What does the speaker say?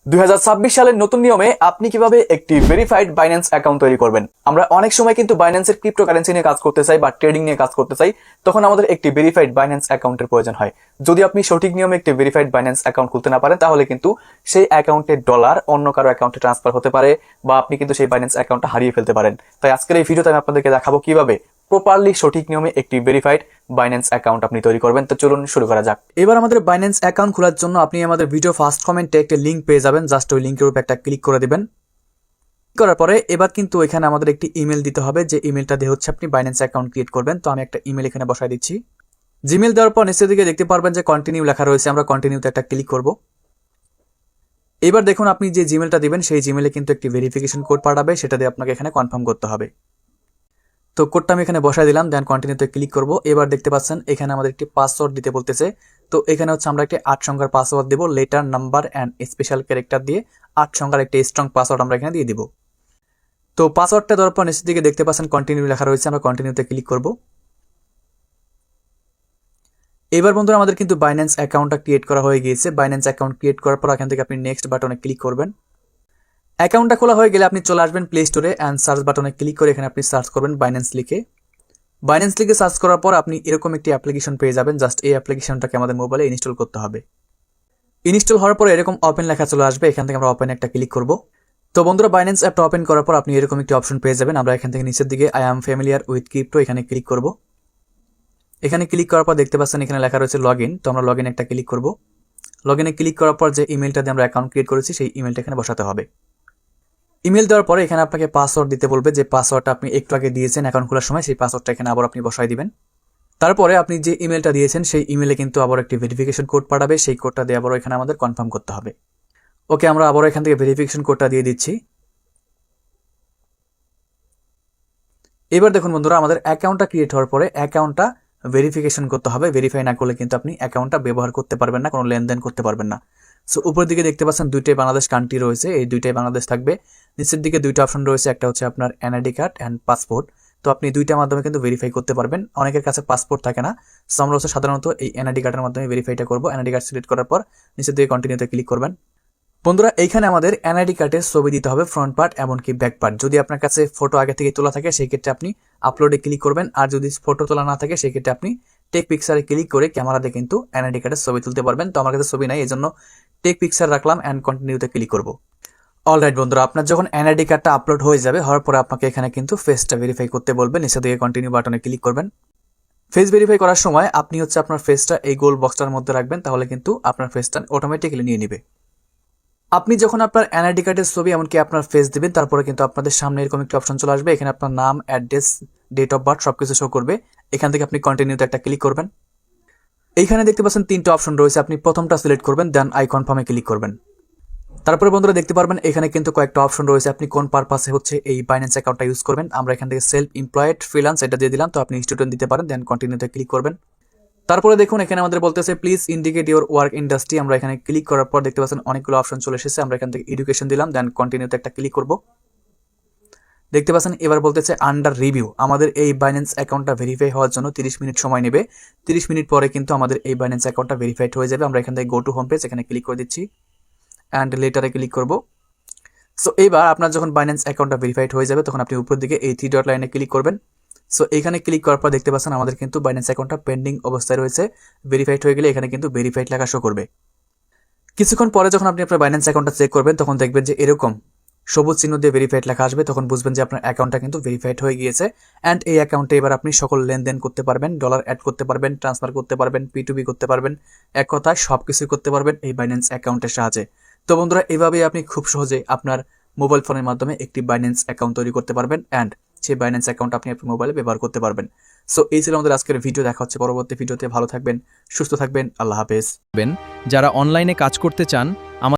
2026 সালের নতুন নিয়মে আপনি কিভাবে একটি ভেরিফাইড বাইন্যান্স অ্যাকাউন্ট তৈরি করবেন। আমরা অনেক সময় কিন্তু বাইন্যান্সের ক্রিপ্টোকারেন্সি নিয়ে কাজ করতে চাই বা ট্রেডিং নিয়ে কাজ করতে চাই, তখন আমাদের একটি ভেরিফাইড বাইন্যান্স অ্যাকাউন্টের প্রয়োজন হয়। যদি আপনি সঠিক নিয়মে একটি ভেরিফাইড বাইন্যান্স অ্যাকাউন্ট খুলতে না পারেন, তাহলে কিন্তু সেই অ্যাকাউন্টের ডলার অন্য কারো অ্যাকাউন্টে ট্রান্সফার হতে পারে বা আপনি কিন্তু সেই বাইন্যান্স অ্যাকাউন্টটা হারিয়ে ফেলতে পারেন। তাই আজকের এই ভিডিওতে আমি আপনাদেরকে দেখাবো কিভাবে প্রপারলি সঠিক নিয়মে একটি ভেরিফাইড বাইন্যান্স অ্যাকাউন্ট আপনি তৈরি করবেন। তো চলুন শুরু করা যাক। এবার আমাদের বাইন্যান্স অ্যাকাউন্ট খোলার জন্য আপনি আমাদের ভিডিও ফার্স্ট কমেন্টে একটা লিংক পেয়ে যাবেন। জাস্ট ওই লিংকের উপর একটা ক্লিক করে দিবেন। করার পরে এবার কিন্তু এখানে আমাদের একটি ইমেল দিতে হবে, যে ইমেলটা দিয়ে হচ্ছে আপনি বাইন্যান্স অ্যাকাউন্ট ক্রিয়েট করবেন। তো আমি একটা ইমেল এখানে বসাই দিচ্ছি। জিমেল দেওয়ার পর নিচের দিকে দেখতে পারবেন যে কন্টিনিউ লেখা রয়েছে, আমরা কন্টিনিউতে একটা ক্লিক করব। এবার দেখুন আপনি যে জিমেলটা দিবেন সেই জিমেলে কিন্তু একটি ভেরিফিকেশন কোড পাঠাবে, সেটা দিয়ে আপনাকে এখানে কনফার্ম করতে হবে। তো কোডটা আমি এখানে বসাই দিলাম, দেন কন্টিনিউতে ক্লিক করব। এবার দেখতে পাচ্ছেন এখানে আমাদের একটি পাসওয়ার্ড দিতে বলতেছে। তো এখানে হচ্ছে আমরা একটি 8 সংখ্যার পাসওয়ার্ড দেব, letter, number and special character দিয়ে 8 সংখ্যার একটি স্ট্রং পাসওয়ার্ড আমরা এখানে দিয়ে দিব। তো পাসওয়ার্ডটা দেওয়ার পর নিচের দিকে দেখতে পাচ্ছেন কন্টিনিউ লেখা রয়েছে, আমরা কন্টিনিউতে ক্লিক করব। এবার বন্ধুরা আমাদের কিন্তু বাইন্যান্স অ্যাকাউন্টটা ক্রিয়েট করা হয়ে গিয়েছে। বাইন্যান্স অ্যাকাউন্ট ক্রিয়েট করার পর এখান থেকে আপনি নেক্সট বাটনে ক্লিক করবেন। অ্যাকাউন্টটা খোলা হয়ে গেলে আপনি চলে আসবেন প্লে স্টোরে অ্যান্ড সার্চ বাটনে ক্লিক করে এখানে আপনি সার্চ করবেন বাইন্যান্স লিখে। বাইন্যান্স লিখে সার্চ করার পর আপনি এরকম একটি অ্যাপ্লিকেশন পেয়ে যাবেন। জাস্ট এই অ্যাপ্লিকেশনটাকে আমাদের মোবাইলে ইনস্টল করতে হবে। ইনস্টল হওয়ার পর এরকম ওপেন লেখা চলে আসবে, এখান থেকে আমরা ওপেন একটা ক্লিক করব। তো বন্ধুরা বাইন্যান্স অ্যাপটা ওপেন করার পর আপনি এরকম একটি অপশন পেয়ে যাবেন। আমরা এখান থেকে নিচের দিকে I am familiar with crypto এখানে ক্লিক করব। এখানে ক্লিক করার পর দেখতে পাচ্ছেন এখানে লেখা রয়েছে লগ ইন। তো আমরা লগ ইন একটা ক্লিক করব। লগ ইনে ক্লিক করার পর যে ইমেলটা দিয়ে আমরা অ্যাকাউন্ট ক্রিয়েট করেছি সেই ইমেলটা এখানে বসাতে হবে। ইমেল দেওয়ার পরে এখানে আপনাকে পাসওয়ার্ড দিতে বলবে, যে পাসওয়ার্ডটা আপনি একটু আগে দিয়েছেন অ্যাকাউন্ট খোলার সময়, সেই পাসওয়ার্ডটা এখানে আবার আপনি বসাই দিবেন। তারপরে আপনি যে ইমেলটা দিয়েছেন সেই ইমেলে কিন্তু আবার একটি ভেরিফিকেশন কোড পাঠাবে, সেই কোডটা দিয়ে আবার এখানে আমাদের কনফার্ম করতে হবে। ওকে, আমরা আবার এখান থেকে ভেরিফিকেশন কোডটা দিয়ে দিচ্ছি। এবার দেখুন বন্ধুরা আমাদের অ্যাকাউন্টটা ক্রিয়েট হওয়ার পরে অ্যাকাউন্টটা ভেরিফিকেশন করতে হবে। ভেরিফাই না করলে কিন্তু আপনি অ্যাকাউন্টটা ব্যবহার করতে পারবেন না, কোনো লেনদেন করতে পারবেন না। সো উপরের দিকে দেখতে পাচ্ছেন দুইটাই বাংলাদেশ কান্ট্রি রয়েছে, এই দুইটাই বাংলাদেশ থাকবে। নিচের দিকে দুইটা অপশন রয়েছে, একটা হচ্ছে আপনার এনআইডি কার্ড অ্যান্ড পাসপোর্ট। তো আপনি দুইটার মাধ্যমে কিন্তু ভেরিফাই করতে পারবেন। অনেকের কাছে পাসপোর্ট থাকে না, সো আমরা হচ্ছে সাধারণত এই এনআইডি কার্ডের মাধ্যমে ভেরিফাইটা করবো। এনআইডি কার্ড সিলেক্ট করার পর নিচের দিকে কন্টিনিউতে ক্লিক করবেন। বন্ধুরা এইখানে আমাদের এনআইডি কার্ডের ছবি দিতে হবে, ফ্রন্ট পার্ট এমনকি ব্যাক পার্ট। যদি আপনার কাছে ফটো আগে থেকে তোলা থাকে সেই ক্ষেত্রে আপনি আপলোডে ক্লিক করবেন, আর যদি ফটো তোলা না থাকে সেই ক্ষেত্রে আপনি টেক পিকচারে ক্লিক করে ক্যামেরাতে কিন্তু এনআইডি কার্ডের ছবি তুলতে পারবেন। তো আমার কাছে ছবি নাই, এই জন্য টেক পিকচার রাখলাম অ্যান্ড কন্টিনিউতে ক্লিক করব। অলরাইট বন্ধুরা, আপনার যখন এনআইডি কার্ডটা আপলোড হয়ে যাবে, হওয়ার পরে আপনাকে এখানে কিন্তু ফেসটা ভেরিফাই করতে বলবে। নিচে দিকে কন্টিনিউ বাটনে ক্লিক করবেন। ফেস ভেরিফাই করার সময় আপনি হচ্ছে আপনার ফেসটা এই গোল বক্সটার মধ্যে রাখবেন, তাহলে কিন্তু আপনার ফেসটা অটোমেটিক্যালি নিয়ে নেবে। আপনি যখন আপনার এনআইডি কার্ডের ছবি এমনকি আপনার ফেস দিবেন, তারপরে কিন্তু আপনাদের সামনে এরকম একটি অপশন চলে আসবে। এখানে আপনার নাম, অ্যাড্রেস, ডেট অফ বার্থ সবকিছু শো করবে। এখান থেকে আপনি কন্টিনিউতে একটা ক্লিক করবেন। এইখানে দেখতে পাচ্ছেন তিনটা অপশন রয়েছে, আপনি প্রথমটা সিলেক্ট করবেন, দেন আই কনফার্মে ক্লিক করবেন। তারপরে বন্ধুরা দেখতে পারবেন এখানে কিন্তু কয়েকটা অপশন রয়েছে, আপনি কোন পারপাসে হচ্ছে এই বাইন্যান্স অ্যাকাউন্টটা ইউজ করবেন। আমরা এখান থেকে সেলফ এমপ্লয়েড, ফ্রিল্যান্স এটা দিয়ে দিলাম। তো আপনি স্টুডেন্ট দিতে পারেন, দেন কন্টিনিউতে ক্লিক করবেন। তারপরে দেখুন এখানে আমাদের বলতেছে please indicate your work industry. আমরা এখানে ক্লিক করার পর দেখতে পাচ্ছেন অনেকগুলো অপশন চলে এসেছে। আমরা এখান থেকে এডুকেশন দিলাম, দেন কন্টিনিউতে একটা ক্লিক করব। দেখতে পাচ্ছেন এবার বলতেছে আন্ডার রিভিউ। আমাদের এই বাইন্যান্স অ্যাকাউন্টটা ভেরিফাই হওয়ার জন্য 30 মিনিট সময় নেবে। 30 মিনিট পরে কিন্তু আমাদের এই বাইন্যান্স অ্যাকাউন্টটা ভেরিফাইড হয়ে যাবে। আমরা এখান থেকে গো টু হোম পেজ এখানে ক্লিক করে দিচ্ছি অ্যান্ড লেটারে ক্লিক করব। সো এবার আপনার যখন বাইন্যান্স অ্যাকাউন্টটা ভেরিফাইড হয়ে যাবে, তখন আপনি উপর দিকে এই 3 ডট লাইনে ক্লিক করবেন। সো এখানে ক্লিক করার পর দেখতে পাচ্ছেন আমাদের কিন্তু বাইন্যান্স অ্যাকাউন্টটা পেন্ডিং অবস্থায় রয়েছে। ভেরিফাইড হয়ে গেলে এখানে কিন্তু ভেরিফাইড লেখা শো করবে। কিছুক্ষণ পরে যখন আপনি আপনার বাইন্যান্স অ্যাকাউন্টটা চেক করবেন, তখন দেখবেন যে এরকম সবুজ চিহ্ন দিয়ে ভেরিফাইড লেখা আসবে। তখন বুঝবেন যে আপনার অ্যাকাউন্টটা কিন্তু ভেরিফাইড হয়ে গিয়েছে। অ্যান্ড এই অ্যাকাউন্টে এবার আপনি সকল লেনদেন করতে পারবেন, ডলার অ্যাড করতে পারবেন, ট্রান্সফার করতে পারবেন, P2P করতে পারবেন, এক কথায় সবকিছুই করতে পারবেন এই বাইন্যান্স অ্যাকাউন্টের সাহায্যে। তো বন্ধুরা এভাবেই আপনি খুব সহজে আপনার মোবাইল ফোনের মাধ্যমে একটি বাইন্যান্স অ্যাকাউন্ট তৈরি করতে পারবেন অ্যান্ড সেই বাইন্যান্স অ্যাকাউন্ট আপনি আপনার মোবাইলে ব্যবহার করতে পারবেন। সো এই ছিল আমাদের আজকের ভিডিও। দেখা হচ্ছে পরবর্তী ভিডিওতে। ভালো থাকবেন, সুস্থ থাকবেন, আল্লাহ হাফেজ। যারা অনলাইনে কাজ করতে চান